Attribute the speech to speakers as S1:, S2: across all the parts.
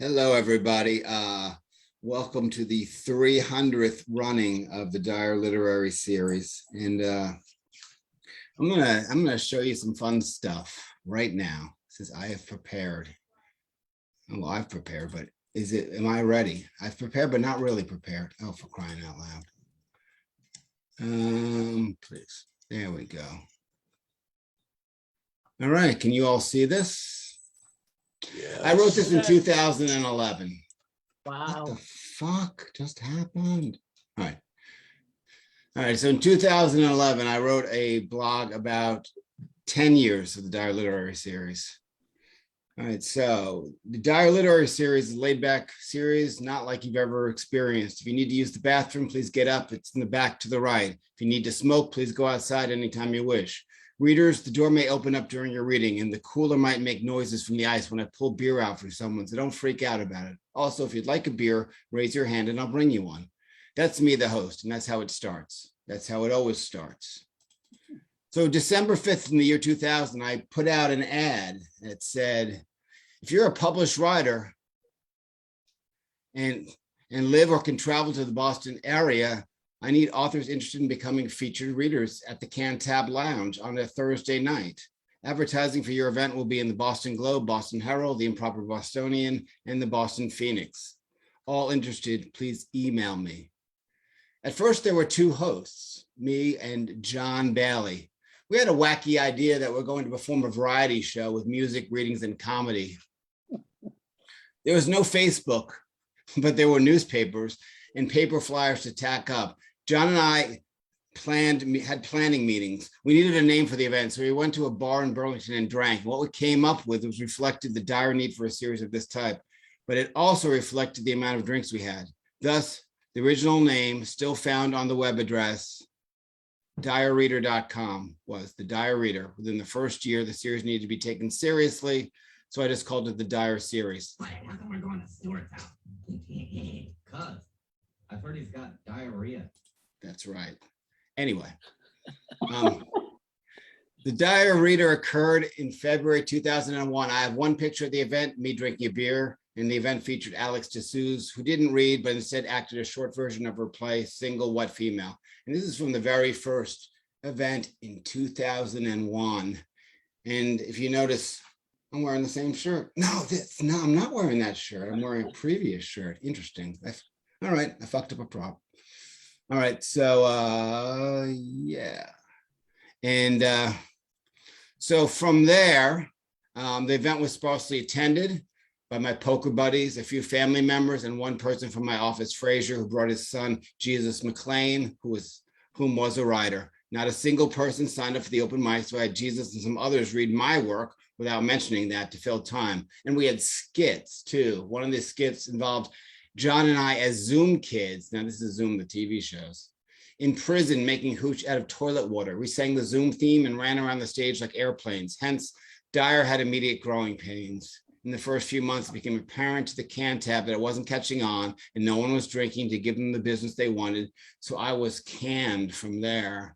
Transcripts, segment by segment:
S1: Hello, everybody. Welcome to the 300th running of the Dyer Literary Series, and I'm gonna show you some fun stuff right now since I have prepared. Well, I've prepared, but am I ready? I've prepared, but not really prepared. Oh, for crying out loud! Please, there we go. All right, can you all see this? Yes. I wrote this in 2011.
S2: Wow.
S1: What the fuck just happened? All right. So in 2011, I wrote a blog about 10 years of the Dyer Literary Series. All right, so the Dyer Literary Series is a laid-back series, not like you've ever experienced. If you need to use the bathroom, please get up. It's in the back to the right. If you need to smoke, please go outside anytime you wish. Readers, the door may open up during your reading, and the cooler might make noises from the ice when I pull beer out for someone, so don't freak out about it. Also, if you'd like a beer, raise your hand and I'll bring you one. That's me, the host, and that's how it starts. That's how it always starts. So December 5th in the year 2000, I put out an ad that said, if you're a published writer and live or can travel to the Boston area, I need authors interested in becoming featured readers at the Cantab Lounge on a Thursday night. Advertising for your event will be in the Boston Globe, Boston Herald, the Improper Bostonian, and the Boston Phoenix. All interested, please email me. At first, there were two hosts, me and John Bailey. We had a wacky idea that we're going to perform a variety show with music, readings, and comedy. There was no Facebook, but there were newspapers and paper flyers to tack up. John and I had planning meetings. We needed a name for the event, so we went to a bar in Burlington and drank. What we came up with was reflected the dire need for a series of this type, but it also reflected the amount of drinks we had. Thus, the original name, still found on the web address, Gager..com, was the Dyer Reader. Within the first year, the series needed to be taken seriously, so I just called it the Dyer Series.
S3: Wait, how come we're going to Stuart's house? Cuz I've heard he's got diarrhea.
S1: That's right. Anyway, the Dyer Reader occurred in February 2001. I have one picture at the event, me drinking a beer, and the event featured Alex D'Souza, who didn't read, but instead acted a short version of her play, Single Wet Female. And this is from the very first event in 2001. And if you notice, I'm wearing the same shirt. No, I'm not wearing that shirt. I'm wearing a previous shirt. Interesting. All right, I fucked up a prop. All right, so yeah. And so from there, the event was sparsely attended by my poker buddies, a few family members, and one person from my office, Frazier, who brought his son, Jesus McLean, whom was a writer. Not a single person signed up for the open mic, so I had Jesus and some others read my work without mentioning that to fill time. And we had skits too. One of the skits involved John and I as Zoom kids. Now this is Zoom, the TV shows. In prison, making hooch out of toilet water. We sang the Zoom theme and ran around the stage like airplanes. Hence, Dyer had immediate growing pains. In the first few months, it became apparent to the Cantab that it wasn't catching on and no one was drinking to give them the business they wanted. So I was canned from there.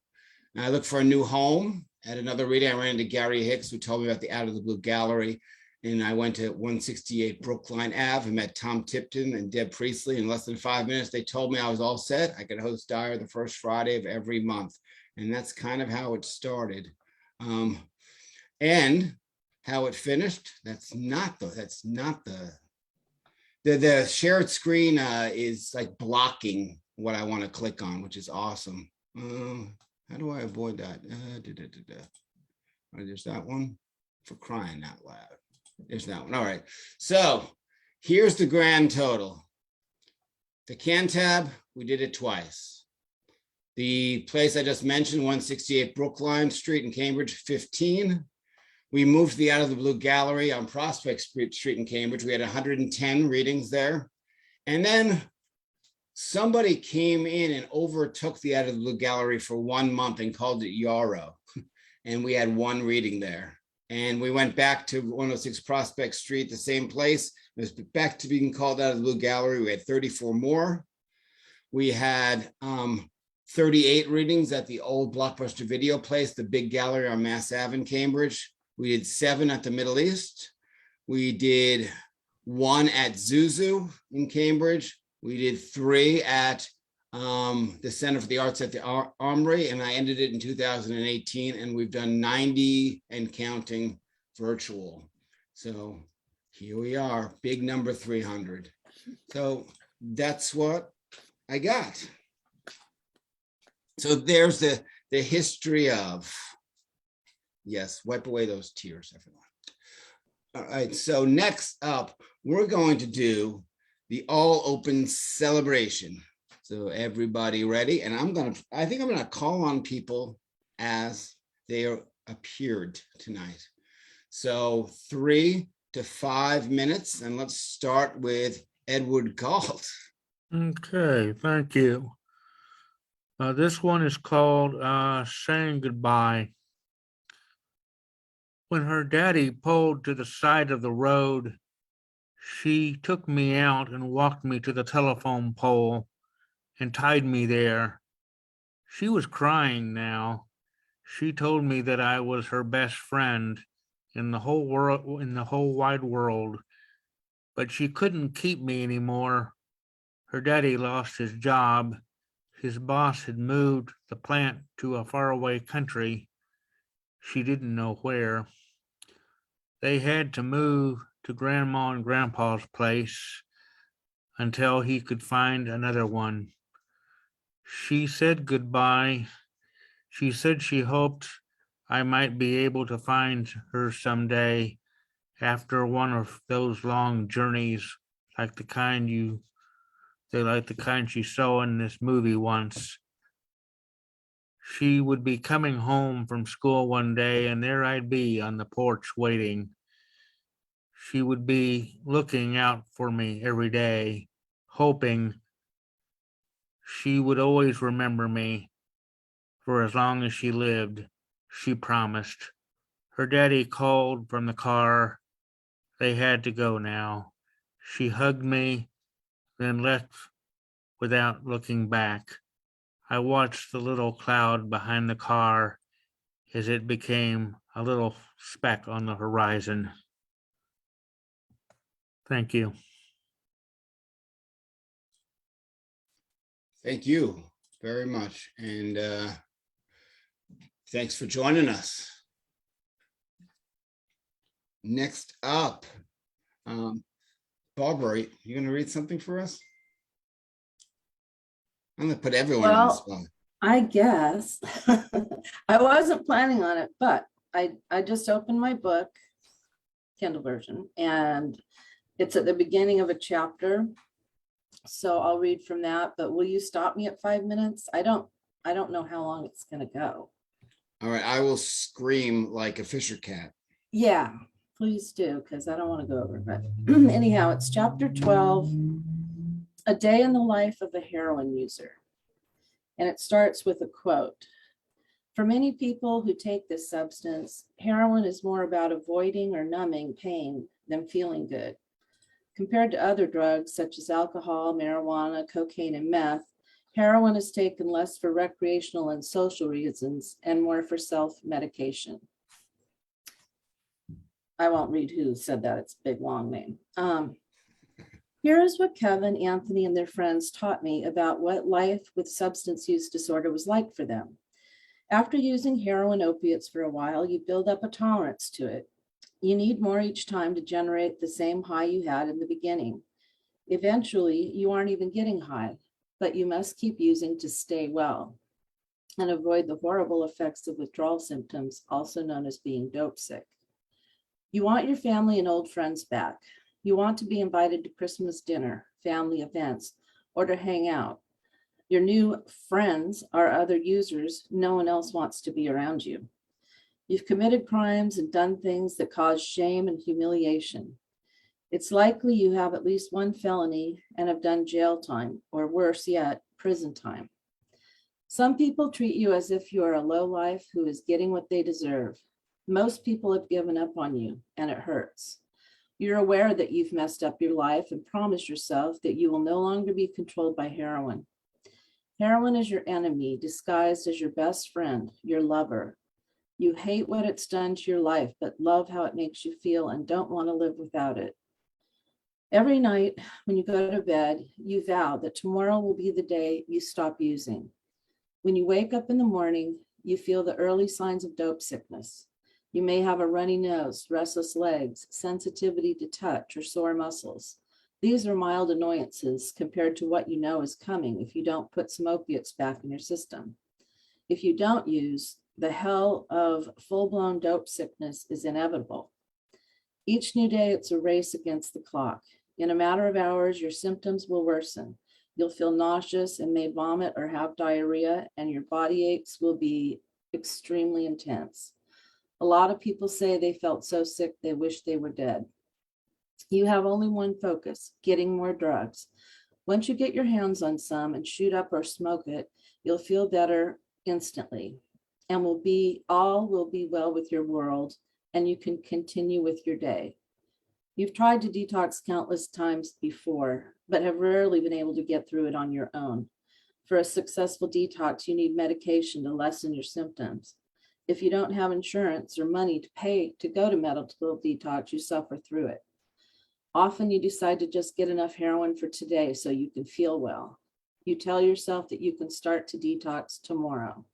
S1: And I looked for a new home. At another reading, I ran into Gary Hicks, who told me about the Out of the Blue Gallery. And I went to 168 Brookline Ave and met Tom Tipton and Deb Priestley. In less than 5 minutes, they told me I was all set. I could host Dyer the first Friday of every month. And that's kind of how it started. And how it finished, the shared screen is like blocking what I want to click on, which is awesome. How do I avoid that? There's that one, for crying out loud. There's that one. All right. So here's the grand total. The Cantab, we did it twice. The place I just mentioned, 168 Brookline Street in Cambridge, 15. We moved to the Out of the Blue Gallery on Prospect Street in Cambridge. We had 110 readings there. And then somebody came in and overtook the Out of the Blue Gallery for 1 month and called it Yarrow. And we had one reading there. And we went back to 106 Prospect Street, the same place. It was back to being called Out of the Blue Gallery. We had 34 more. We had 38 readings at the old Blockbuster Video Place, the big gallery on Mass Ave in Cambridge. We did 7 at the Middle East. We did 1 at Zuzu in Cambridge. We did 3 at the Center for the Arts at the Armory, and I ended it in 2018, and we've done 90 and counting virtual. So here we are, big number 300. So that's what I got. So there's the history of, yes, wipe away those tears, everyone. All right, so next up, we're going to do the all open celebration. So everybody ready? And I think I'm gonna call on people as they appeared tonight. So 3 to 5 minutes, and let's start with Edward Gault.
S2: Okay, thank you. This one is called Saying Goodbye. When her daddy pulled to the side of the road, she took me out and walked me to the telephone pole and tied me there. She was crying now. She told me that I was her best friend in the whole world, in the whole wide world, but she couldn't keep me anymore. Her daddy lost his job. His boss had moved the plant to a faraway country. She didn't know where. They had to move to Grandma and Grandpa's place until he could find another one. She said goodbye. She said she hoped I might be able to find her someday after one of those long journeys like the kind she saw in this movie once. She would be coming home from school one day, and there I'd be on the porch waiting. She would be looking out for me every day, hoping she would always remember me for as long as she lived, she promised. Her daddy called from the car. They had to go now. She hugged me, then left without looking back. I watched the little cloud behind the car as it became a little speck on the horizon. Thank you.
S1: Thank you very much. And thanks for joining us. Next up, Barbara, you going to read something for us? I'm going to put everyone on the spot.
S4: I guess. I wasn't planning on it, but I just opened my book, Kindle version, and it's at the beginning of a chapter. So I'll read from that, but will you stop me at 5 minutes? I don't know how long it's going to go.
S1: All right, I will scream like a Fisher cat.
S4: Yeah, please do, because I don't want to go over. But anyhow, it's chapter 12, A Day in the Life of a Heroin User. And it starts with a quote. For many people who take this substance, heroin is more about avoiding or numbing pain than feeling good. Compared to other drugs such as alcohol, marijuana, cocaine, and meth, heroin is taken less for recreational and social reasons and more for self-medication. I won't read who said that. It's a big, long name. Here is what Kevin, Anthony, and their friends taught me about what life with substance use disorder was like for them. After using heroin opiates for a while, you build up a tolerance to it. You need more each time to generate the same high you had in the beginning. Eventually, you aren't even getting high, but you must keep using to stay well and avoid the horrible effects of withdrawal symptoms, also known as being dope sick. You want your family and old friends back. You want to be invited to Christmas dinner, family events, or to hang out. Your new friends are other users. No one else wants to be around you. You've committed crimes and done things that cause shame and humiliation. It's likely you have at least one felony and have done jail time, or worse yet, prison time. Some people treat you as if you are a lowlife who is getting what they deserve. Most people have given up on you, and it hurts. You're aware that you've messed up your life and promise yourself that you will no longer be controlled by heroin. Heroin is your enemy, disguised as your best friend, your lover. You hate what it's done to your life, but love how it makes you feel and don't want to live without it. Every night when you go to bed, you vow that tomorrow will be the day you stop using. When you wake up in the morning, you feel the early signs of dope sickness. You may have a runny nose, restless legs, sensitivity to touch, or sore muscles. These are mild annoyances compared to what you know is coming if you don't put some opiates back in your system. If you don't use, the hell of full-blown dope sickness is inevitable. Each new day, it's a race against the clock. In a matter of hours, your symptoms will worsen. You'll feel nauseous and may vomit or have diarrhea, and your body aches will be extremely intense. A lot of people say they felt so sick they wish they were dead. You have only one focus, getting more drugs. Once you get your hands on some and shoot up or smoke it, you'll feel better instantly, and all will be well with your world, and you can continue with your day. You've tried to detox countless times before, but have rarely been able to get through it on your own. For a successful detox, you need medication to lessen your symptoms. If you don't have insurance or money to pay to go to medical detox, you suffer through it. Often you decide to just get enough heroin for today so you can feel well. You tell yourself that you can start to detox tomorrow.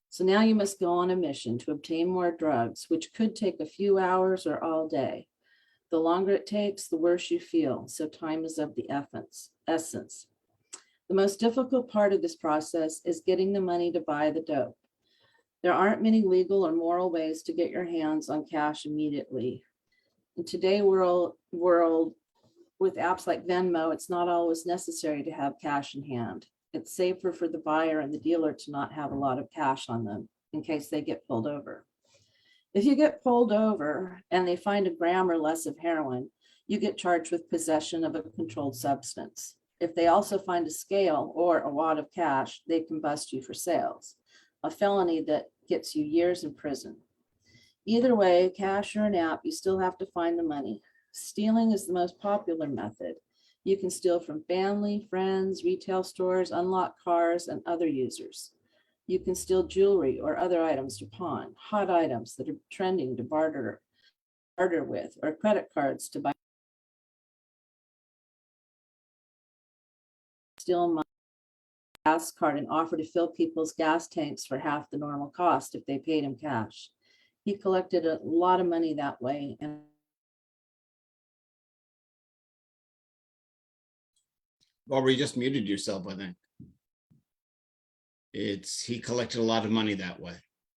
S4: So now you must go on a mission to obtain more drugs, which could take a few hours or all day. The longer it takes, the worse you feel, so time is of the essence. The most difficult part of this process is getting the money to buy the dope. There aren't many legal or moral ways to get your hands on cash immediately. In today's world with apps like Venmo, it's not always necessary to have cash in hand. It's safer for the buyer and the dealer to not have a lot of cash on them in case they get pulled over. If you get pulled over and they find a gram or less of heroin, you get charged with possession of a controlled substance. If they also find a scale or a wad of cash, they can bust you for sales, a felony that gets you years in prison. Either way, cash or an app, you still have to find the money. Stealing is the most popular method. You can steal from family, friends, retail stores, unlocked cars, and other users. You can steal jewelry or other items to pawn, hot items that are trending to barter with, or credit cards to buy. Steal my gas card and offer to fill people's gas tanks for half the normal cost if they paid him cash. He collected a lot of money that way. And
S1: Barbara, you just muted yourself, I think. He collected a lot of money that way.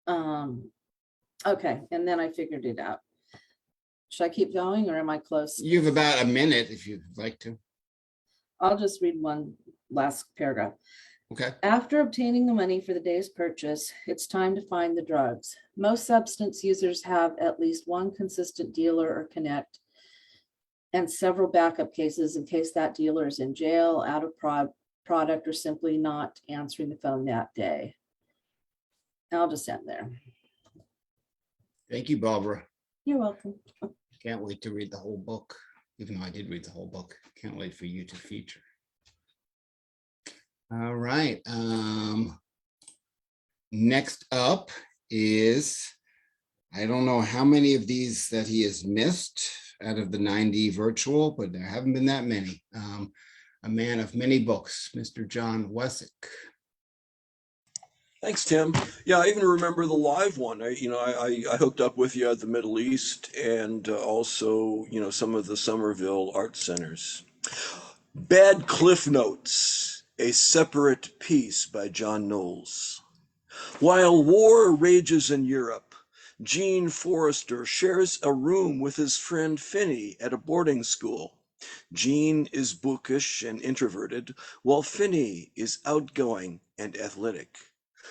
S4: Okay, and then I figured it out. Should I keep going or am I close?
S1: You have about a minute if you'd like to.
S4: I'll just read one last paragraph.
S1: Okay.
S4: After obtaining the money for the day's purchase, it's time to find the drugs. Most substance users have at least one consistent dealer or connect, and several backup cases in case that dealer is in jail, out of product, or simply not answering the phone that day. I'll just end there.
S1: Thank you, Barbara.
S4: You're welcome.
S1: Can't wait to read the whole book, even though I did read the whole book. Can't wait for you to feature. All right. Next up is, I don't know how many of these that he has missed out of the 90 virtual, but there haven't been that many. A man of many books, Mr. Jon Wesick.
S5: Thanks, Tim. Yeah, I even remember the live one. I hooked up with you at the Middle East and also, some of the Somerville art centers. Bad Cliff Notes, a separate piece by John Knowles. While war rages in Europe, Gene Forrester shares a room with his friend Finney at a boarding school. Gene is bookish and introverted, while Finney is outgoing and athletic.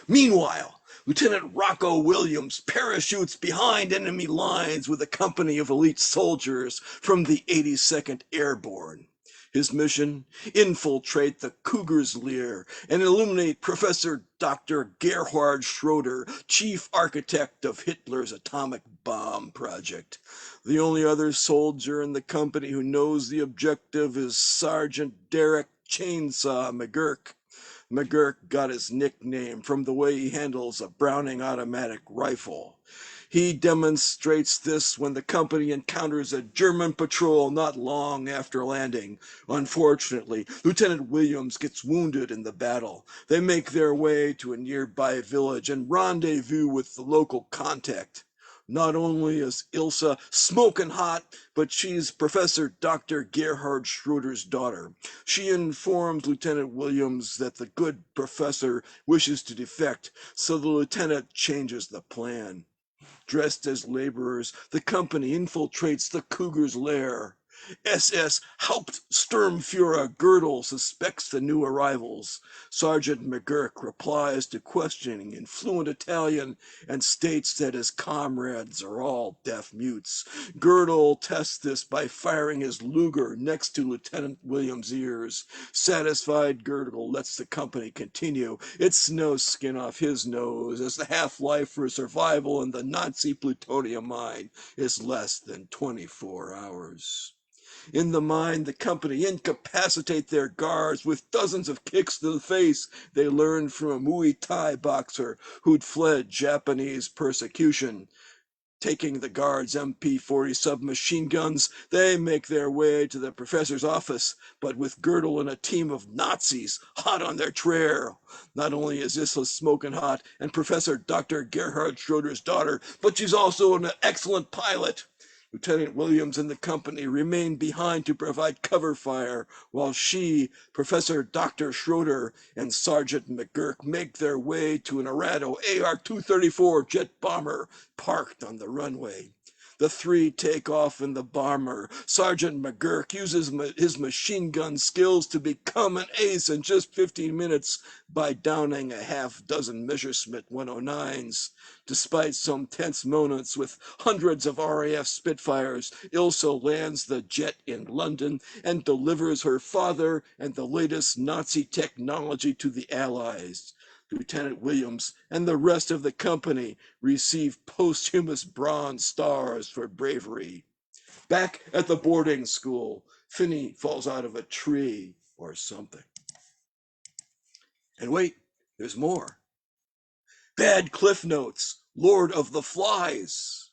S5: Meanwhile, Lieutenant Rocco Williams parachutes behind enemy lines with a company of elite soldiers from the 82nd Airborne. His mission, infiltrate the Cougar's lair and eliminate Professor Dr. Gerhard Schroeder, chief architect of Hitler's atomic bomb project. The only other soldier in the company who knows the objective is Sergeant Derek Chainsaw McGurk. McGurk got his nickname from the way he handles a Browning automatic rifle. He demonstrates this when the company encounters a German patrol not long after landing. Unfortunately, Lieutenant Williams gets wounded in the battle. They make their way to a nearby village and rendezvous with the local contact. Not only is Ilsa smoking hot, but she's Professor Dr. Gerhard Schroeder's daughter. She informs Lieutenant Williams that the good professor wishes to defect, so the lieutenant changes the plan. Dressed as laborers, the company infiltrates the Cougar's lair. SS Hauptsturmfuhrer Girdle suspects the new arrivals. Sergeant McGurk replies to questioning in fluent Italian and states that his comrades are all deaf mutes. Girdle tests this by firing his Luger next to Lieutenant Williams' ears. Satisfied, Girdle lets the company continue. It's no skin off his nose, as the half-life for survival in the Nazi plutonium mine is less than 24 hours. In the mine, the company incapacitate their guards with dozens of kicks to the face they learned from a Muay Thai boxer who'd fled Japanese persecution. Taking the guards' MP-40 submachine guns, they make their way to the professor's office, but with Girdle and a team of Nazis hot on their trail. Not only is Isla smoking hot and Professor Dr. Gerhard Schroeder's daughter, but she's also an excellent pilot. Lieutenant Williams and the company remain behind to provide cover fire, while she, Professor Dr. Schroeder, and Sergeant McGurk make their way to an Arado AR-234 jet bomber parked on the runway. The three take off in the bomber. Sergeant McGurk uses his machine gun skills to become an ace in just 15 minutes by downing a half-dozen Messerschmitt 109s. Despite some tense moments with hundreds of RAF Spitfires, Ilsa lands the jet in London and delivers her father and the latest Nazi technology to the Allies. Lieutenant Williams and the rest of the company receive posthumous Bronze Stars for bravery. Back at the boarding school, Finney falls out of a tree or something. And wait, there's more. Bad Cliff Notes, Lord of the Flies.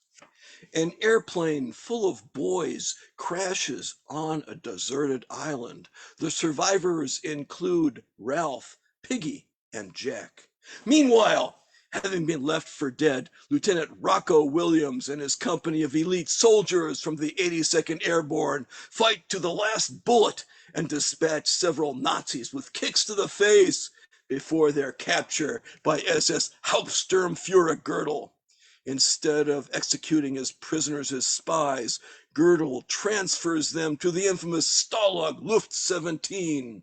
S5: An airplane full of boys crashes on a deserted island. The survivors include Ralph, Piggy, and Jack. Meanwhile, having been left for dead, Lieutenant Rocco Williams and his company of elite soldiers from the 82nd Airborne fight to the last bullet and dispatch several Nazis with kicks to the face before their capture by SS Hauptsturmfuhrer Girdle. Instead of executing his prisoners as spies, Girdle transfers them to the infamous Stalag Luft 17.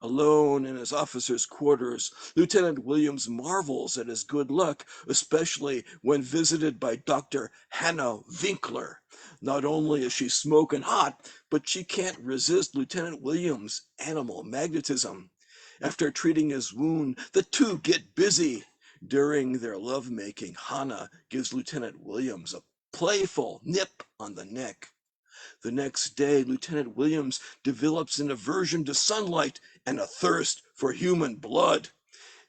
S5: Alone in his officers' quarters, Lieutenant Williams marvels at his good luck, especially when visited by Dr. Hannah Winkler. Not only is she smoking hot, but she can't resist Lieutenant Williams' animal magnetism. After treating his wound, the two get busy. During their lovemaking, Hannah gives Lieutenant Williams a playful nip on the neck. The next day, Lieutenant Williams develops an aversion to sunlight and a thirst for human blood.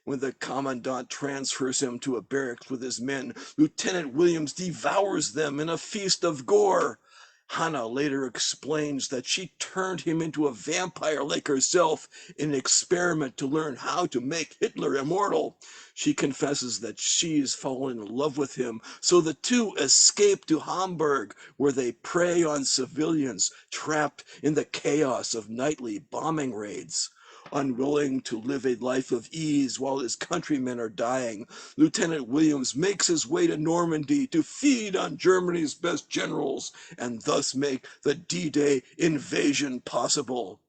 S5: When the commandant transfers him to a barracks with his men, Lieutenant Williams devours them in a feast of gore. Hannah later explains that she turned him into a vampire like herself in an experiment to learn how to make Hitler immortal. She confesses that she's fallen in love with him, so the two escape to Hamburg, where they prey on civilians trapped in the chaos of nightly bombing raids. Unwilling to live a life of ease while his countrymen are dying, Lieutenant Williams makes his way to Normandy to feed on Germany's best generals and thus make the D-Day invasion possible.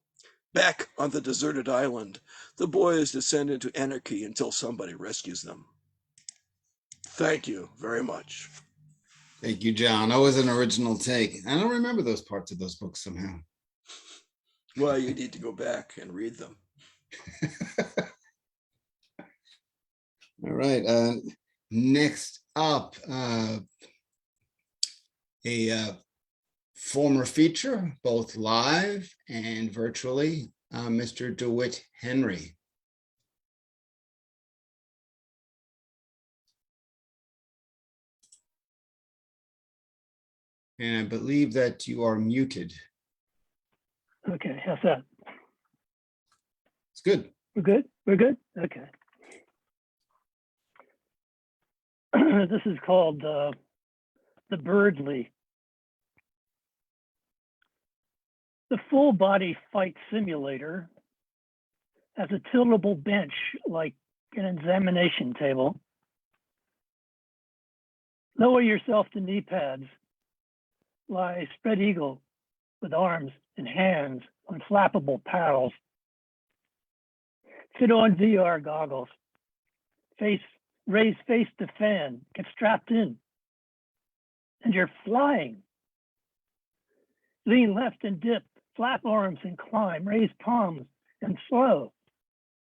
S5: Back on the deserted island, the boys descend into anarchy until somebody rescues them. Thank you very much.
S1: Thank you, John. That was an original take. I don't remember those parts of those books somehow.
S5: Well, you need to go back and read them.
S1: All right. Next up, a former feature, both live and virtually, Mr. DeWitt Henry. And I believe that you are muted.
S6: Okay, how's that?
S1: It's good.
S6: We're good? We're good? Okay. This is called the Birdly. The full body fight simulator has a tiltable bench like an examination table. Lower yourself to knee pads. Lie spread eagle with arms and hands on flappable paddles. Sit on VR goggles. Raise face to fan. Get strapped in. And you're flying. Lean left and dip. Flap arms and climb. Raise palms and slow.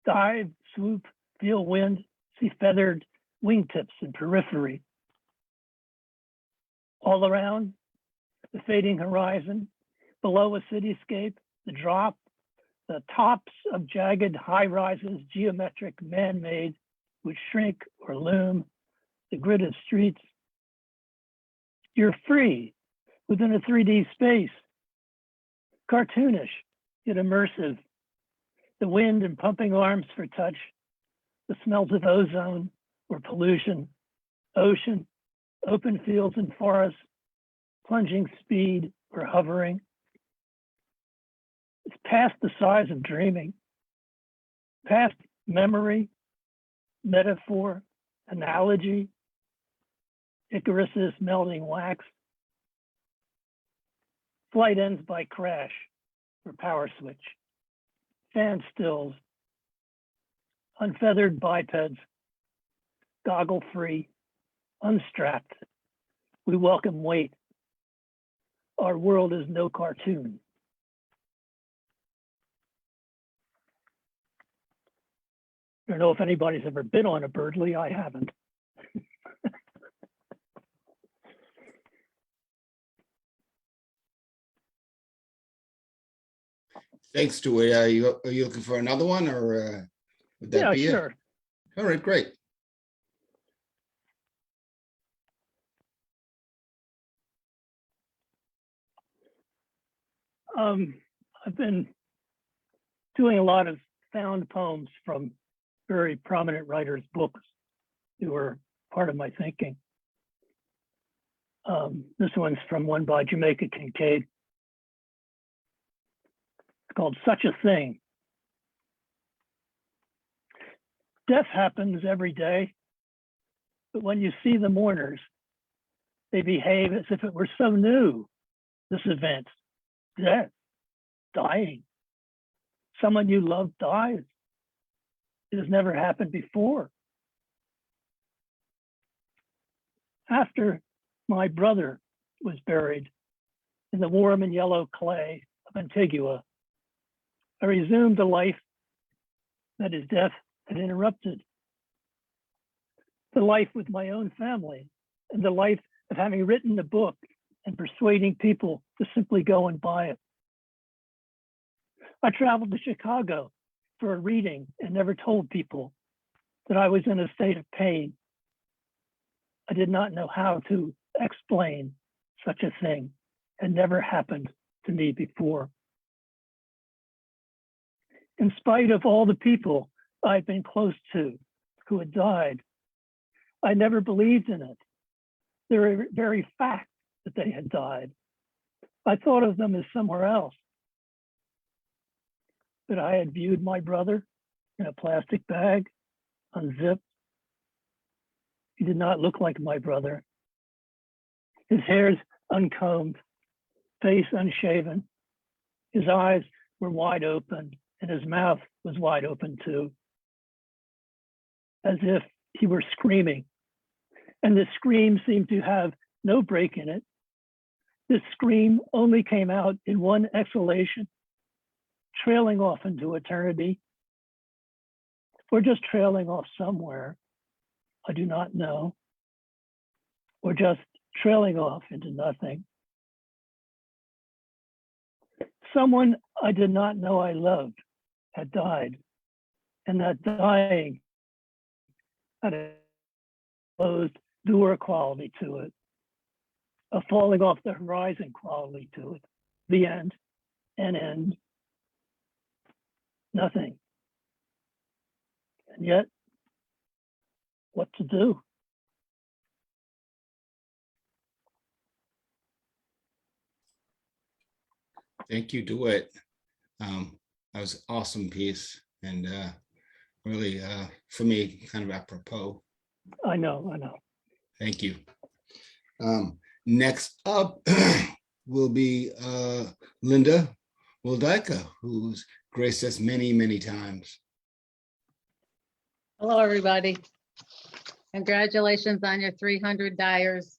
S6: Dive, swoop, feel wind. See feathered wingtips and periphery. All around, the fading horizon, below a cityscape, the drop, the tops of jagged high rises, geometric, man-made, which shrink or loom, the gridded streets. You're free within a 3D space, cartoonish, yet immersive. The wind and pumping arms for touch, the smells of ozone or pollution, ocean, open fields and forests, plunging speed or hovering. It's past the size of dreaming, past memory, metaphor, analogy, Icarus's melting wax. Flight ends by crash or power switch, fan stills, unfeathered bipeds, goggle free, unstrapped. We welcome weight. Our world is no cartoon. I don't know if anybody's ever been on a Birdly. I haven't.
S1: Thanks, DeWitt. Are you looking for another one, or would that
S6: Yeah,
S1: be
S6: sure.
S1: it? All right, great.
S6: I've been doing a lot of found poems from very prominent writers' books who were part of my thinking. This one's from one by Jamaica Kincaid. It's called Such a Thing. Death happens every day, but when you see the mourners, they behave as if it were so new, this event. Death, dying. Someone you love dies. It has never happened before. After my brother was buried in the warm and yellow clay of Antigua, I resumed a life that his death had interrupted. The life with my own family and the life of having written a book and persuading people to simply go and buy it. I traveled to Chicago for a reading and never told people that I was in a state of pain. I did not know how to explain such a thing. Had never happened to me before. In spite of all the people I'd been close to who had died, I never believed in it. The very fact that they had died, I thought of them as somewhere else. But I had viewed my brother in a plastic bag, unzipped. He did not look like my brother. His hair's uncombed, face unshaven. His eyes were wide open and his mouth was wide open too, as if he were screaming. And the scream seemed to have no break in it. This scream only came out in one exhalation, trailing off into eternity, or just trailing off somewhere, I do not know, or just trailing off into nothing. Someone I did not know I loved had died, and that dying had a closed door quality to it. a falling off the horizon quality to it. The end, and end, nothing. And yet, what to do?
S1: Thank you, DeWitt. That was an awesome piece and really, for me, kind of apropos.
S6: I know.
S1: Thank you. Next up will be Linda Wlodyka, who's graced us many, many times.
S7: Hello, everybody. Congratulations on your 300 dyers.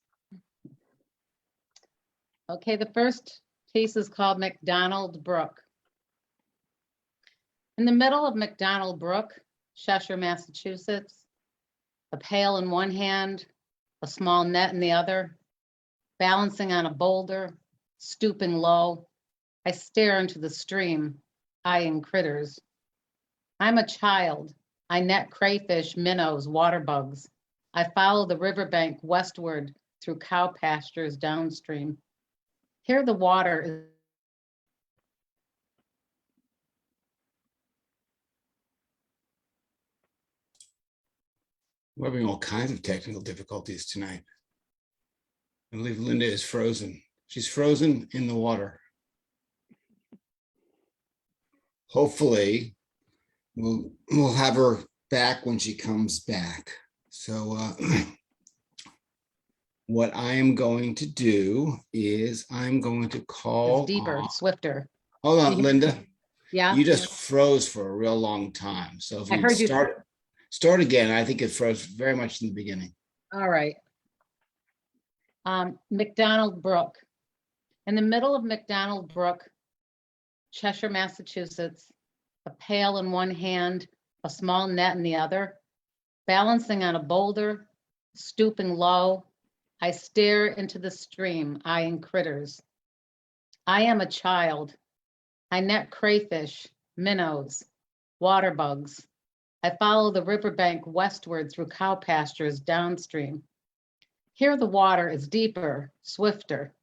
S7: Okay, the first piece is called McDonald Brook. In the middle of McDonald Brook, Cheshire, Massachusetts, a pail in one hand, a small net in the other, balancing on a boulder, stooping low, I stare into the stream, eyeing critters. I'm a child. I net crayfish, minnows, water bugs. I follow the riverbank westward through cow pastures downstream. Here the water is
S1: We're having all kinds of technical difficulties tonight. I believe Linda is frozen. She's frozen in the water. Hopefully, we'll have her back when she comes back. So what I am going to do is I'm going to call
S7: deeper, swifter.
S1: Hold on, Linda.
S7: Yeah.
S1: You just froze for a real long time. So if
S7: I
S1: you
S7: heard you.
S1: start again, I think it froze very much in the beginning.
S7: All right. McDonald Brook. In the middle of McDonald Brook, Cheshire, Massachusetts, a pail in one hand, a small net in the other, balancing on a boulder, stooping low, I stare into the stream, eyeing critters. I am a child. I net crayfish, minnows, water bugs. I follow the riverbank westward through cow pastures downstream. Here the water is deeper, swifter.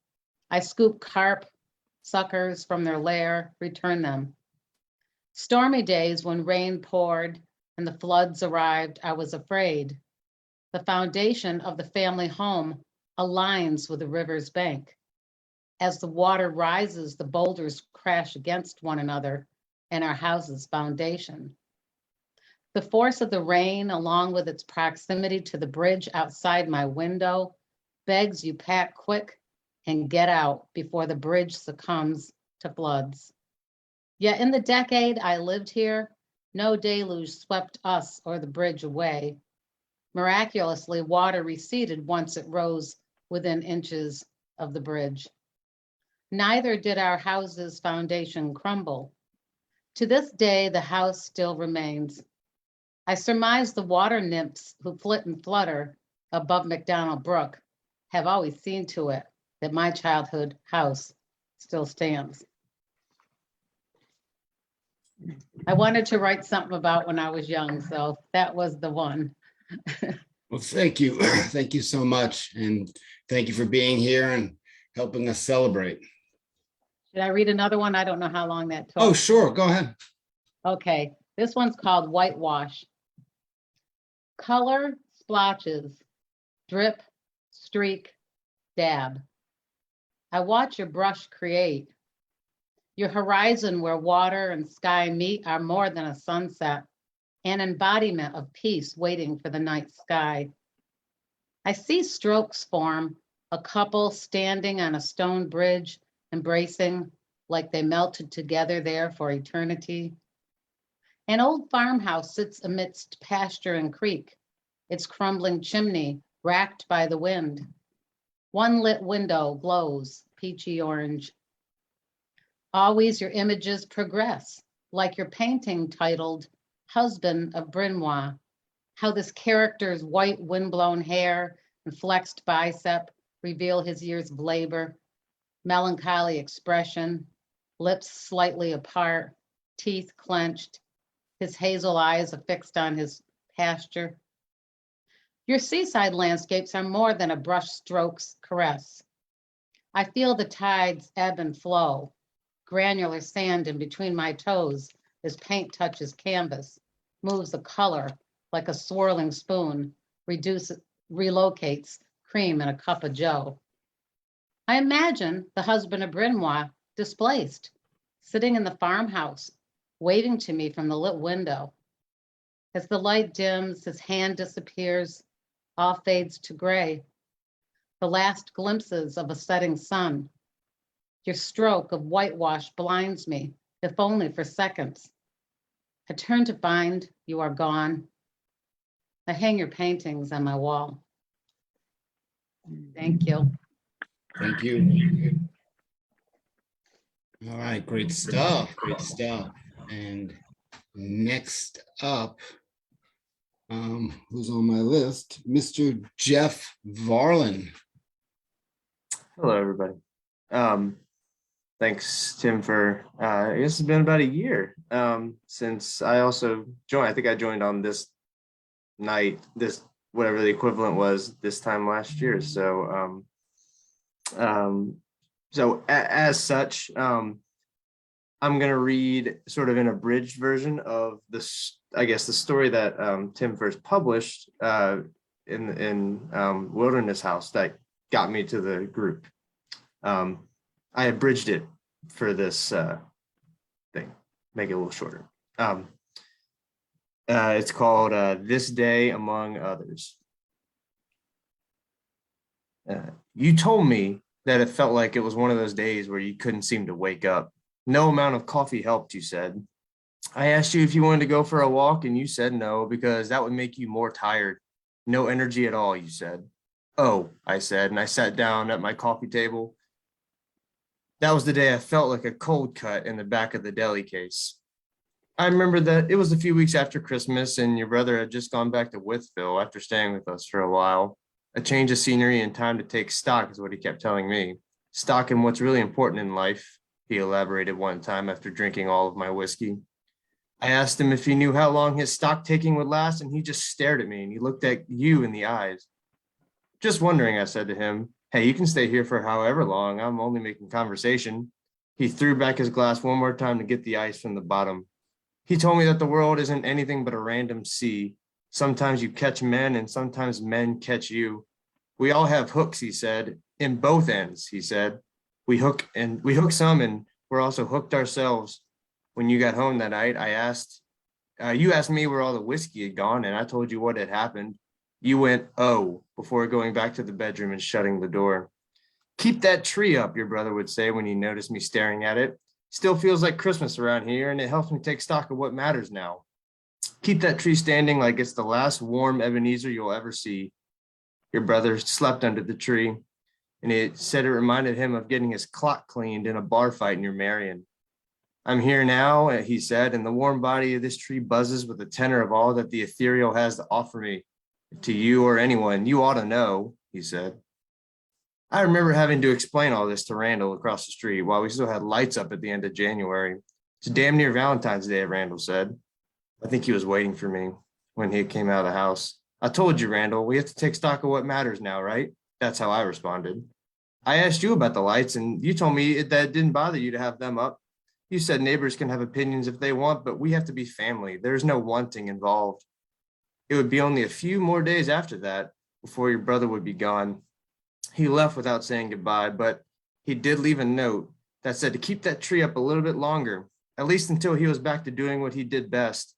S7: I scoop carp, suckers from their lair, return them. Stormy days when rain poured and the floods arrived, I was afraid. The foundation of the family home aligns with the river's bank. As the water rises, the boulders crash against one another and our house's foundation. The force of the rain, along with its proximity to the bridge outside my window, begs you pack quick and get out before the bridge succumbs to floods. Yet in the decade I lived here, no deluge swept us or the bridge away. Miraculously, water receded once it rose within inches of the bridge. Neither did our house's foundation crumble. To this day, the house still remains. I surmise the water nymphs who flit and flutter above McDonald Brook have always seen to it that my childhood house still stands. I wanted to write something about when I was young, so that was the one.
S1: Well, thank you. Thank you so much. And thank you for being here and helping us celebrate.
S7: Should I read another one? I don't know how long that took.
S1: Oh, sure. Go ahead.
S7: Okay, this one's called Whitewash. Color splotches, drip, streak, dab. I watch your brush create. Your horizon where water and sky meet are more than a sunset, an embodiment of peace waiting for the night sky. I see strokes form, a couple standing on a stone bridge, embracing like they melted together there for eternity. An old farmhouse sits amidst pasture and creek, its crumbling chimney racked by the wind. One lit window glows peachy orange. Always your images progress, like your painting titled Husband of Brinois, how this character's white windblown hair and flexed bicep reveal his years of labor, melancholy expression, lips slightly apart, teeth clenched, his hazel eyes affixed on his pasture. Your seaside landscapes are more than a brush stroke's caress. I feel the tides ebb and flow, granular sand in between my toes as paint touches canvas, moves the color like a swirling spoon, relocates cream in a cup of joe. I imagine the husband of Brinois displaced, sitting in the farmhouse, waving to me from the lit window. As the light dims, his hand disappears, all fades to gray. The last glimpses of a setting sun. Your stroke of whitewash blinds me, if only for seconds. I turn to find you are gone. I hang your paintings on my wall. Thank you.
S1: Thank you. All right, great stuff. Great stuff. And next up, who's on my list? Mr. Jeff Varljen.
S8: Hello, everybody. Thanks, Tim, for, I guess it's been about a year since I also joined. I think I joined on this night, whatever the equivalent was this time last year. So, as such, I'm going to read sort of an abridged version of this, I guess, the story that Tim first published in Wilderness House that got me to the group. I abridged it for this thing, make it a little shorter. It's called This Day Among Others. You told me that it felt like it was one of those days where you couldn't seem to wake up. No amount of coffee helped, you said. I asked you if you wanted to go for a walk, and you said no, because that would make you more tired. No energy at all, you said. Oh, I said, and I sat down at my coffee table. That was the day I felt like a cold cut in the back of the deli case. I remember that it was a few weeks after Christmas, and your brother had just gone back to Withville after staying with us for a while. A change of scenery and time to take stock is what he kept telling me. Stock in what's really important in life, he elaborated one time after drinking all of my whiskey. I asked him if he knew how long his stock taking would last, and he just stared at me and he looked at you in the eyes. Just wondering, I said to him. Hey, you can stay here for however long. I'm only making conversation. He threw back his glass one more time to get the ice from the bottom. He told me that the world isn't anything but a random sea. Sometimes you catch men and sometimes men catch you. We all have hooks, he said, in both ends, he said. We hook some and we're also hooked ourselves. When you got home that night, you asked me where all the whiskey had gone, and I told you what had happened. You went, oh, before going back to the bedroom and shutting the door. Keep that tree up, your brother would say when he noticed me staring at it. Still feels like Christmas around here, and it helps me take stock of what matters now. Keep that tree standing like it's the last warm Ebenezer you'll ever see. Your brother slept under the tree, and it said it reminded him of getting his clock cleaned in a bar fight near Marion. I'm here now, he said, and the warm body of this tree buzzes with the tenor of all that the ethereal has to offer me. To you or anyone, you ought to know, he said. I remember having to explain all this to Randall across the street while we still had lights up at the end of January. It's damn near Valentine's Day, Randall said. I think he was waiting for me when he came out of the house. I told you, Randall, we have to take stock of what matters now, right? That's how I responded. I asked you about the lights, and you told me that it didn't bother you to have them up. You said neighbors can have opinions if they want, but we have to be family. There's no wanting involved. It would be only a few more days after that before your brother would be gone. He left without saying goodbye, but he did leave a note that said to keep that tree up a little bit longer, at least until he was back to doing what he did best.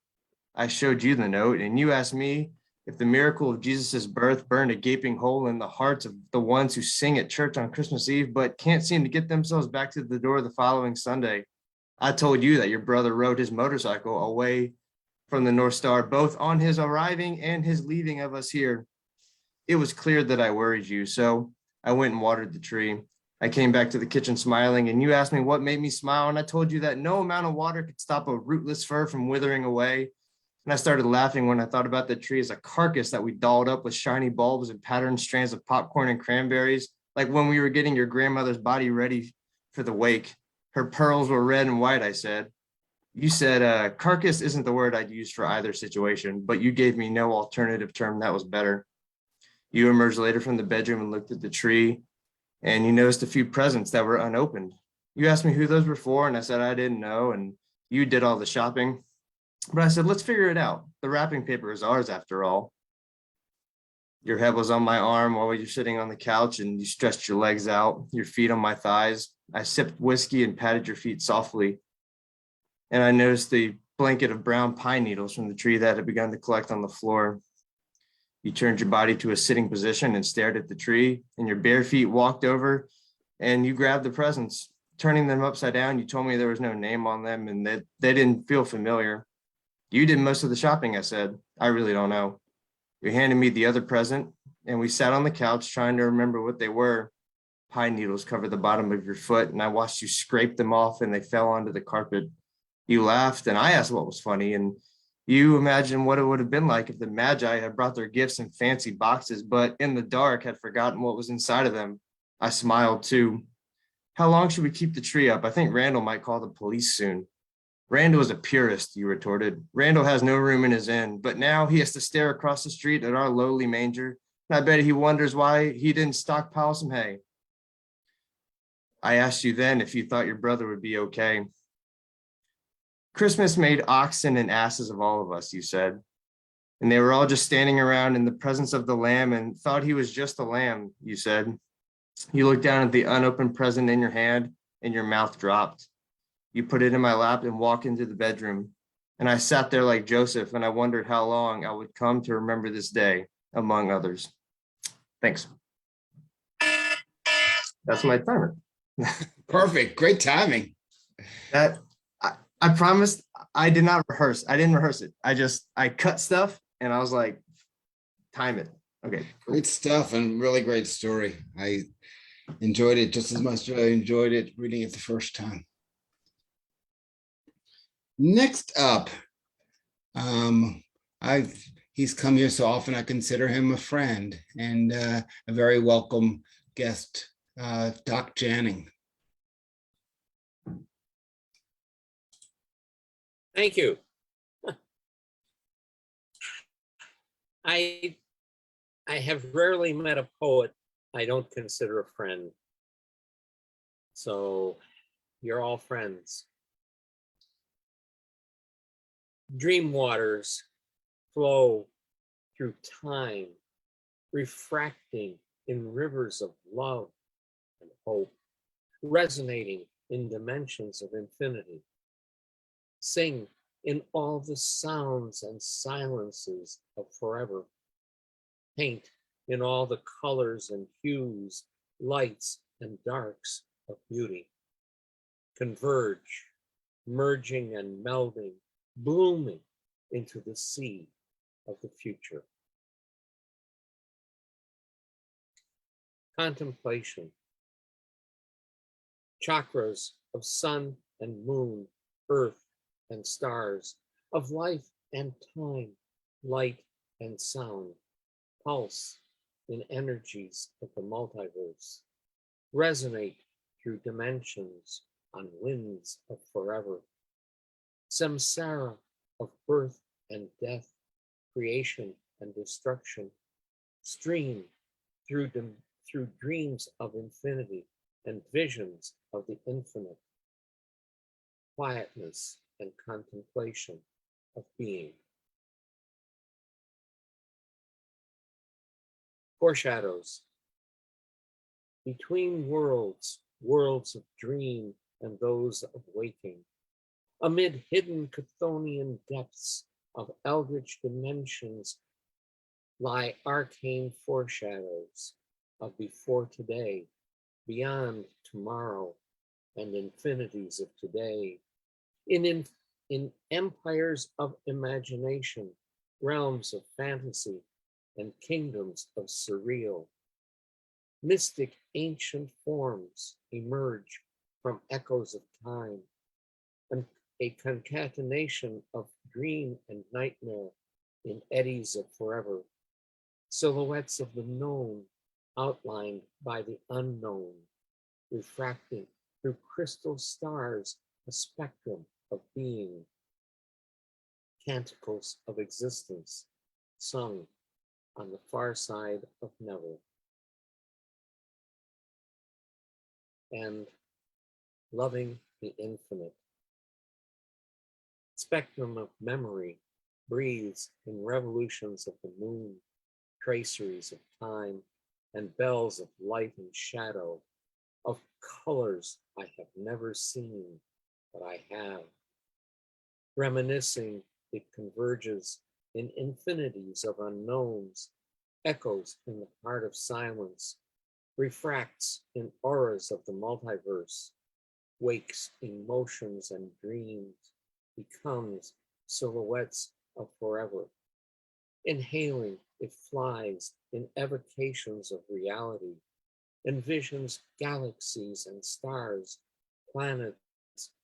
S8: I showed you the note, and you asked me if the miracle of Jesus' birth burned a gaping hole in the hearts of the ones who sing at church on Christmas Eve, but can't seem to get themselves back to the door the following Sunday. I told you that your brother rode his motorcycle away from the North Star, both on his arriving and his leaving of us here. It was clear that I worried you, so I went and watered the tree. I came back to the kitchen smiling, and you asked me what made me smile, and I told you that no amount of water could stop a rootless fir from withering away. And I started laughing when I thought about the tree as a carcass that we dolled up with shiny bulbs and patterned strands of popcorn and cranberries, like when we were getting your grandmother's body ready for the wake. Her pearls were red and white, I said. You said carcass isn't the word I'd use for either situation, but you gave me no alternative term that was better. You emerged later from the bedroom and looked at the tree, and you noticed a few presents that were unopened. You asked me who those were for, and I said I didn't know, and you did all the shopping. But I said, let's figure it out. The wrapping paper is ours after all. Your head was on my arm while you're sitting on the couch, and you stretched your legs out, your feet on my thighs. I sipped whiskey and patted your feet softly, and I noticed the blanket of brown pine needles from the tree that had begun to collect on the floor. You turned your body to a sitting position and stared at the tree, and your bare feet walked over and you grabbed the presents. Turning them upside down, you told me there was no name on them and that they didn't feel familiar. You did most of the shopping, I said. I really don't know. You handed me the other present, and we sat on the couch trying to remember what they were. Pine needles covered the bottom of your foot, and I watched you scrape them off and they fell onto the carpet. You laughed, and I asked what was funny, and you imagined what it would have been like if the Magi had brought their gifts in fancy boxes, but in the dark had forgotten what was inside of them. I smiled too. How long should we keep the tree up? I think Randall might call the police soon. Randall is a purist, you retorted. Randall has no room in his inn, but now he has to stare across the street at our lowly manger, and I bet he wonders why he didn't stockpile some hay. I asked you then if you thought your brother would be okay. Christmas made oxen and asses of all of us, you said. And they were all just standing around in the presence of the lamb and thought he was just a lamb, you said. You looked down at the unopened present in your hand and your mouth dropped. You put it in my lap and walked into the bedroom. And I sat there like Joseph, and I wondered how long I would come to remember this day, among others. Thanks. That's my timer.
S1: Perfect. Great timing.
S8: That I promised I did not rehearse. I didn't rehearse it. I cut stuff and I was like, time it. Okay.
S1: Great stuff and really great story. I enjoyed it just as much as I enjoyed it reading it the first time. Next up, he's come here so often I consider him a friend and a very welcome guest, Doc Janning.
S9: Thank you. I have rarely met a poet I don't consider a friend. So you're all friends. Dream waters flow through time, refracting in rivers of love and hope, resonating in dimensions of infinity. Sing in all the sounds and silences of forever. Paint in all the colors and hues, lights and darks of beauty. Converge, merging and melding, blooming into the sea of the future. Contemplation. Chakras of sun and moon, earth and stars, of life and time, light and sound, pulse in energies of the multiverse, resonate through dimensions on winds of forever. Samsara of birth and death, creation and destruction, stream through dreams of infinity and visions of the infinite. Quietness and contemplation of being. Foreshadows. Between worlds, worlds of dream and those of waking. Amid hidden Chthonian depths of eldritch dimensions lie arcane foreshadows of before today, beyond tomorrow, and infinities of today. In empires of imagination, realms of fantasy, and kingdoms of surreal. Mystic ancient forms emerge from echoes of time, and a concatenation of dream and nightmare in eddies of forever. Silhouettes of the known outlined by the unknown, refracting through crystal stars a spectrum of being. Canticles of existence sung on the far side of never. and loving the infinite. Spectrum of memory breathes in revolutions of the moon, traceries of time, and bells of light and shadow, of colors I have never seen, but I have. Reminiscing, it converges in infinities of unknowns, echoes in the heart of silence, refracts in auras of the multiverse, wakes emotions and dreams, becomes silhouettes of forever. Inhaling, it flies in evocations of reality, envisions galaxies and stars, planets,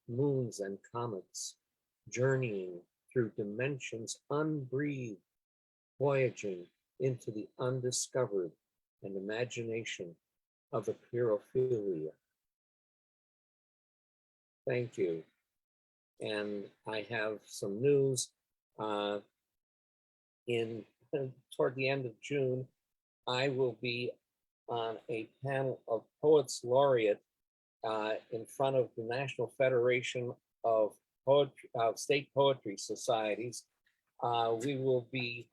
S9: moons and comets, journeying through dimensions unbreathed, voyaging into the undiscovered and imagination of the purophilia. Thank you. And I have some news. Toward the end of June, I will be on a panel of poets laureate in front of the National Federation of State Poetry Societies. We will be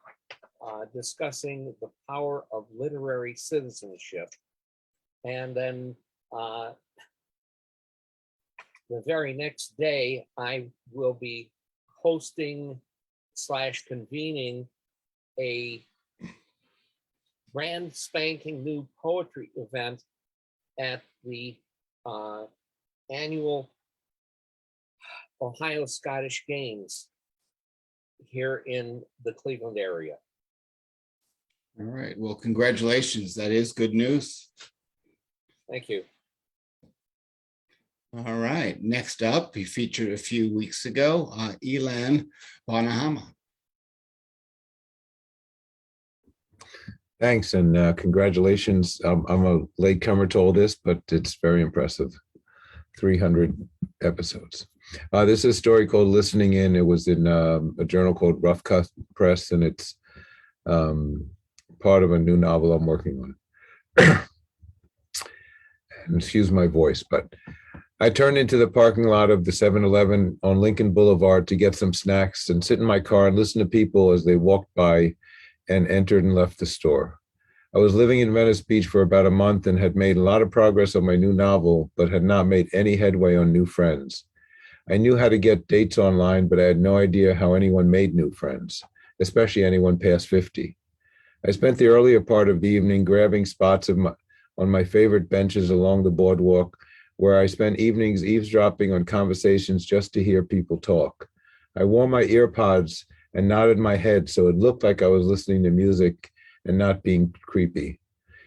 S9: discussing the power of literary citizenship. And then the very next day, I will be hosting / convening a brand spanking new poetry event at the annual Ohio Scottish Games here in the Cleveland area.
S1: All right. Well, congratulations. That is good news.
S9: Thank you.
S1: All right. Next up, he featured a few weeks ago, Elan Barnehama.
S10: Thanks, and congratulations. I'm a latecomer to all this, but it's very impressive. 300 episodes. This is a story called Listening In. It was in a journal called Rough Cut Press, and it's part of a new novel I'm working on. And excuse my voice, but I turned into the parking lot of the 7-Eleven on Lincoln Boulevard to get some snacks and sit in my car and listen to people as they walked by and entered and left the store. I was living in Venice Beach for about a month and had made a lot of progress on my new novel, but had not made any headway on new friends. I knew how to get dates online, but I had no idea how anyone made new friends, especially anyone past 50. I spent the earlier part of the evening grabbing spots on my favorite benches along the boardwalk, where I spent evenings eavesdropping on conversations just to hear people talk. I wore my ear pods and nodded my head so it looked like I was listening to music and not being creepy.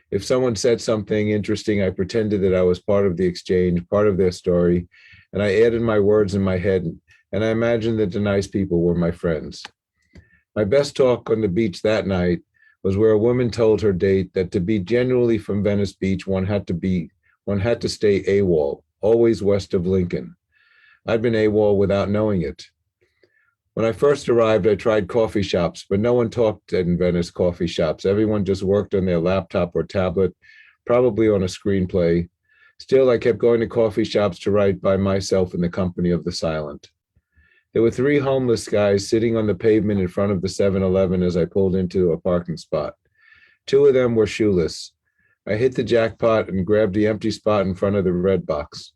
S10: If someone said something interesting, I pretended that I was part of the exchange, part of their story, and I added my words in my head, and I imagined that the nice people were my friends. My best talk on the beach that night was where a woman told her date that to be genuinely from Venice Beach, one had to stay AWOL, always west of Lincoln. I'd been AWOL without knowing it. When I first arrived, I tried coffee shops, but no one talked in Venice coffee shops. Everyone just worked on their laptop or tablet, probably on a screenplay. Still, I kept going to coffee shops to write by myself in the company of the silent. There were 3 homeless guys sitting on the pavement in front of the 7-Eleven as I pulled into a parking spot. 2 of them were shoeless. I hit the jackpot and grabbed the empty spot in front of the red box.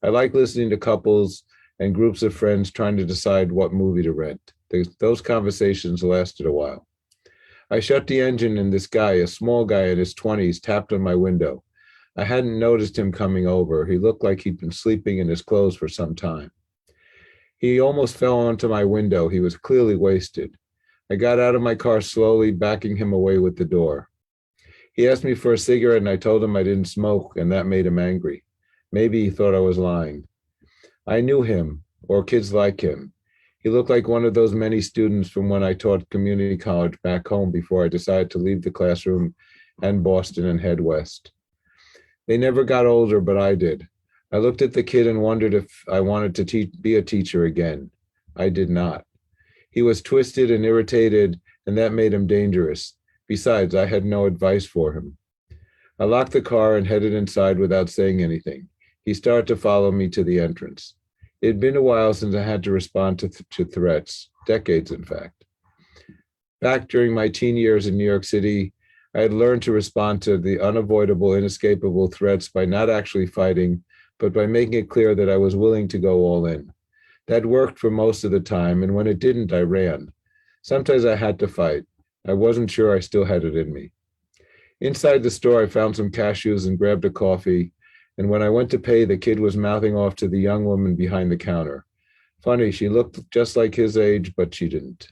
S10: I like listening to couples and groups of friends trying to decide what movie to rent. Those conversations lasted a while. I shut the engine and this guy, a small guy in his 20s, tapped on my window. I hadn't noticed him coming over. He looked like he'd been sleeping in his clothes for some time. He almost fell onto my window. He was clearly wasted. I got out of my car slowly, backing him away with the door. He asked me for a cigarette and I told him I didn't smoke, and that made him angry. Maybe he thought I was lying. I knew him, or kids like him. He looked like one of those many students from when I taught community college back home before I decided to leave the classroom and Boston and head west. They never got older, but I did. I looked at the kid and wondered if I wanted to be a teacher again. I did not. He was twisted and irritated, and that made him dangerous. Besides, I had no advice for him. I locked the car and headed inside without saying anything. He started to follow me to the entrance. It had been a while since I had to respond to threats, decades, in fact. Back during my teen years in New York City, I had learned to respond to the unavoidable, inescapable threats by not actually fighting, but by making it clear that I was willing to go all in. That worked for most of the time, and when it didn't, I ran. Sometimes I had to fight. I wasn't sure I still had it in me. Inside the store, I found some cashews and grabbed a coffee, and when I went to pay, the kid was mouthing off to the young woman behind the counter. Funny, she looked just like his age, but she didn't.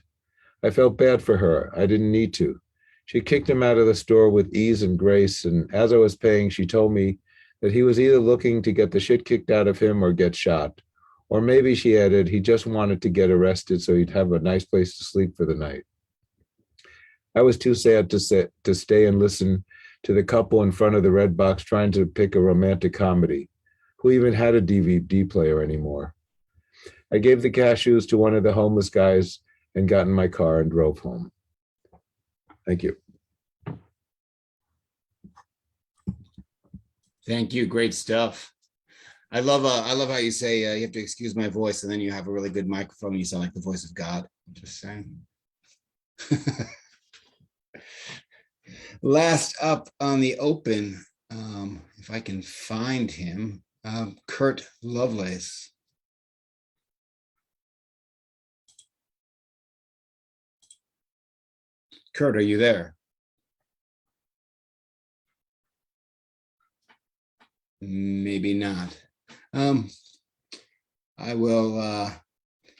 S10: I felt bad for her. I didn't need to. She kicked him out of the store with ease and grace, and as I was paying, she told me that he was either looking to get the shit kicked out of him or get shot. Or maybe, she added, he just wanted to get arrested so he'd have a nice place to sleep for the night. I was too sad to stay and listen to the couple in front of the red box trying to pick a romantic comedy. Who even had a DVD player anymore? I gave the cashews to one of the homeless guys and got in my car and drove home. Thank you.
S1: Thank you. Great stuff. I love how you say you have to excuse my voice, and then you have a really good microphone. You sound like the voice of God. I'm just saying. Last up on the open, if I can find him, Kurt Lovelace. Kurt, are you there? Maybe not. I will,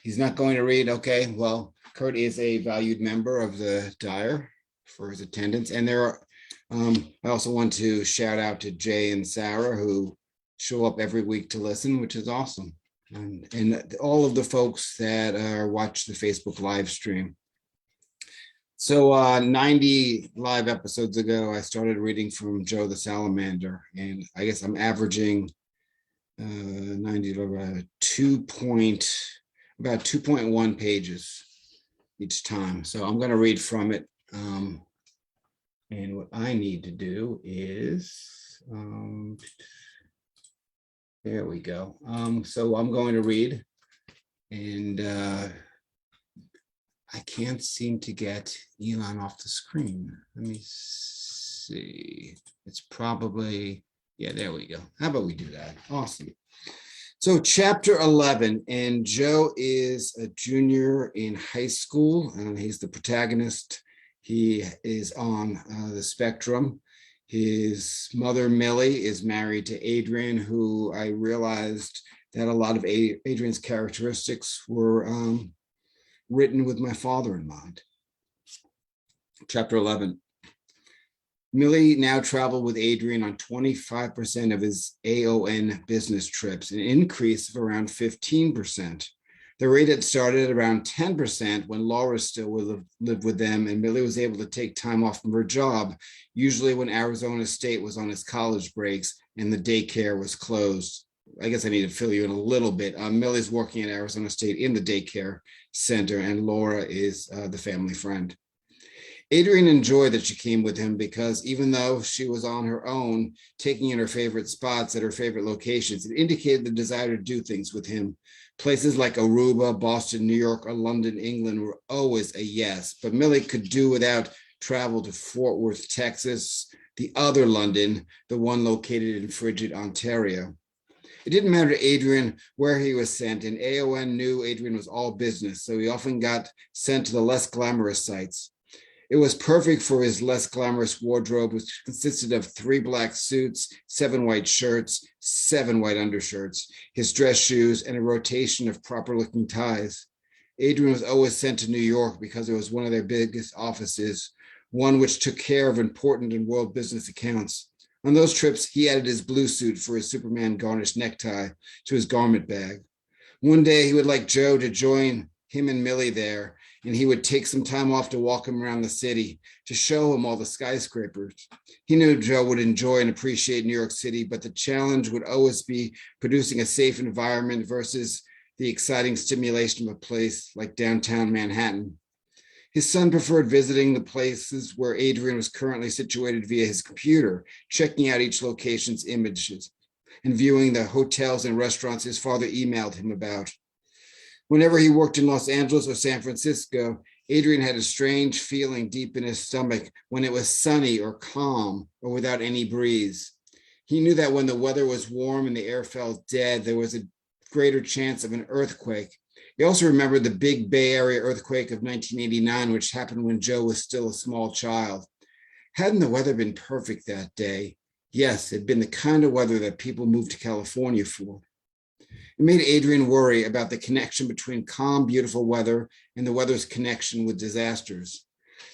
S1: he's not going to read. Okay, well, Kurt is a valued member of the Dyer for his attendance. And there are, I also want to shout out to Jay and Sarah, who show up every week to listen, which is awesome. And all of the folks that watch the Facebook live stream. So 90 live episodes ago, I started reading from Joe the Salamander, and I guess I'm averaging 90 about 2.1 pages each time. So I'm going to read from it. And what I need to do is, there we go. So I'm going to read, and I can't seem to get Elan off the screen. Let me see. It's probably, yeah, there we go. How about we do that? Awesome. So chapter 11, and Joe is a junior in high school, and he's the protagonist. He is on the spectrum. His mother, Millie, is married to Adrian, who I realized that a lot of Adrian's characteristics were written with my father in mind. Chapter 11. Millie now traveled with Adrian on 25% of his AON business trips, an increase of around 15%. The rate had started at around 10% when Laura still lived with them, and Millie was able to take time off from her job, usually when Arizona State was on its college breaks and the daycare was closed. I guess I need to fill you in a little bit. Millie's working at Arizona State in the daycare center, and Laura is the family friend. Adrian enjoyed that she came with him because even though she was on her own, taking in her favorite spots at her favorite locations, it indicated the desire to do things with him. Places like Aruba, Boston, New York, or London, England were always a yes, but Millie could do without travel to Fort Worth, Texas, the other London, the one located in frigid Ontario. It didn't matter to Adrian where he was sent, and AON knew Adrian was all business, so he often got sent to the less glamorous sites. It was perfect for his less glamorous wardrobe, which consisted of 3 black suits, 7 white shirts, 7 white undershirts, his dress shoes, and a rotation of proper-looking ties. Adrian was always sent to New York because it was one of their biggest offices, one which took care of important and world business accounts. On those trips, he added his blue suit for his Superman garnished necktie to his garment bag. One day, he would like Joe to join him and Millie there, and he would take some time off to walk him around the city to show him all the skyscrapers. He knew Joe would enjoy and appreciate New York City, but the challenge would always be producing a safe environment versus the exciting stimulation of a place like downtown Manhattan. His son preferred visiting the places where Adrian was currently situated via his computer, checking out each location's images. and viewing the hotels and restaurants his father emailed him about. Whenever he worked in Los Angeles or San Francisco, Adrian had a strange feeling deep in his stomach when it was sunny or calm or without any breeze. He knew that when the weather was warm and the air felt dead, there was a greater chance of an earthquake. He also remembered the big Bay Area earthquake of 1989, which happened when Joe was still a small child. Hadn't the weather been perfect that day? Yes, it'd been the kind of weather that people moved to California for. It made Adrian worry about the connection between calm, beautiful weather and the weather's connection with disasters.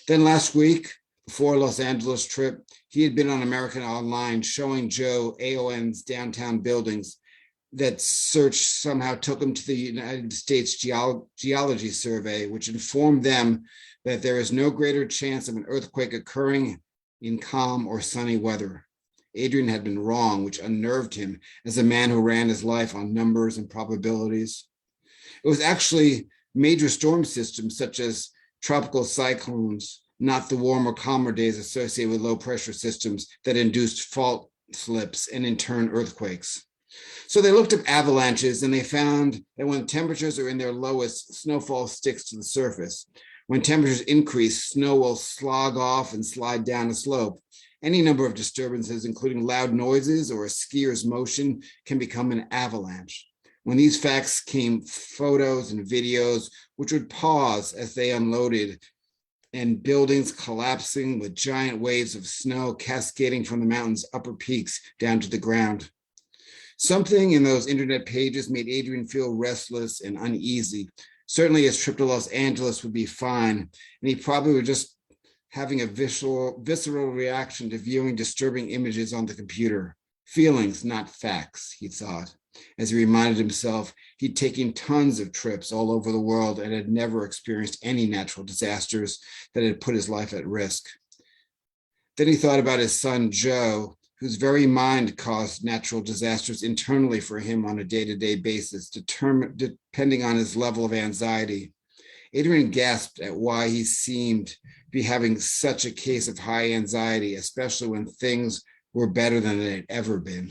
S1: Then last week, before Los Angeles trip, he had been on American Online showing Joe AON's downtown buildings. That search somehow took him to the United States Geology Survey, which informed them that there is no greater chance of an earthquake occurring in calm or sunny weather. Adrian had been wrong, which unnerved him as a man who ran his life on numbers and probabilities. It was actually major storm systems such as tropical cyclones, not the warmer, calmer days associated with low pressure systems, that induced fault slips and in turn earthquakes. So they looked up avalanches and they found that when temperatures are in their lowest, snowfall sticks to the surface. When temperatures increase, snow will slog off and slide down a slope. Any number of disturbances, including loud noises or a skier's motion, can become an avalanche. When these facts came photos and videos, which would pause as they unloaded, and buildings collapsing with giant waves of snow cascading from the mountain's upper peaks down to the ground. Something in those internet pages made Adrian feel restless and uneasy. Certainly his trip to Los Angeles would be fine, and he probably was just having a visceral reaction to viewing disturbing images on the computer. Feelings, not facts, he thought. As he reminded himself, he'd taken tons of trips all over the world and had never experienced any natural disasters that had put his life at risk. Then he thought about his son, Joe, whose very mind caused natural disasters internally for him on a day-to-day basis, depending on his level of anxiety. Adrian gasped at why he seemed to be having such a case of high anxiety, especially when things were better than they had ever been.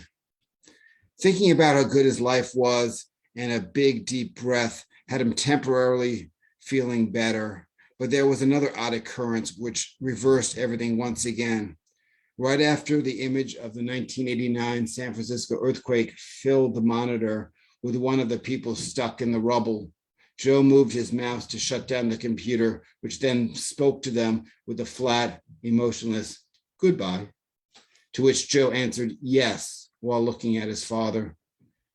S1: Thinking about how good his life was and a big, deep breath had him temporarily feeling better. But there was another odd occurrence which reversed everything once again. Right after the image of the 1989 San Francisco earthquake filled the monitor with one of the people stuck in the rubble, Joe moved his mouse to shut down the computer, which then spoke to them with a flat, emotionless goodbye, to which Joe answered yes while looking at his father.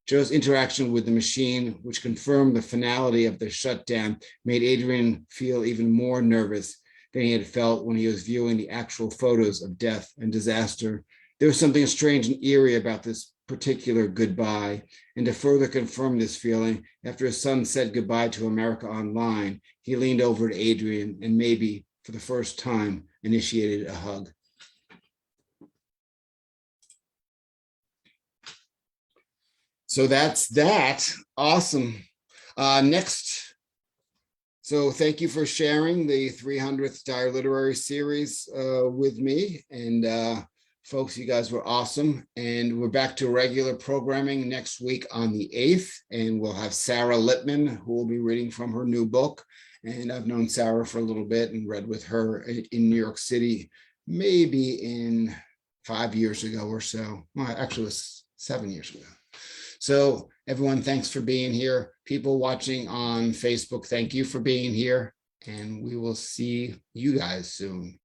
S1: Joe's interaction with the machine, which confirmed the finality of the shutdown, made Adrian feel even more nervous than he had felt when he was viewing the actual photos of death and disaster. There was something strange and eerie about this particular goodbye. And to further confirm this feeling, after his son said goodbye to America Online, he leaned over to Adrian and maybe for the first time initiated a hug. So that's that. Awesome. Next. So thank you for sharing the 300th Dire Literary Series with me. And folks, you guys were awesome. And we're back to regular programming next week on the 8th. And we'll have Sarah Littman, who will be reading from her new book. And I've known Sarah for a little bit and read with her in New York City, maybe in 5 years ago or so. Well, actually, it was 7 years ago. So everyone, thanks for being here. People watching on Facebook, thank you for being here. And we will see you guys soon.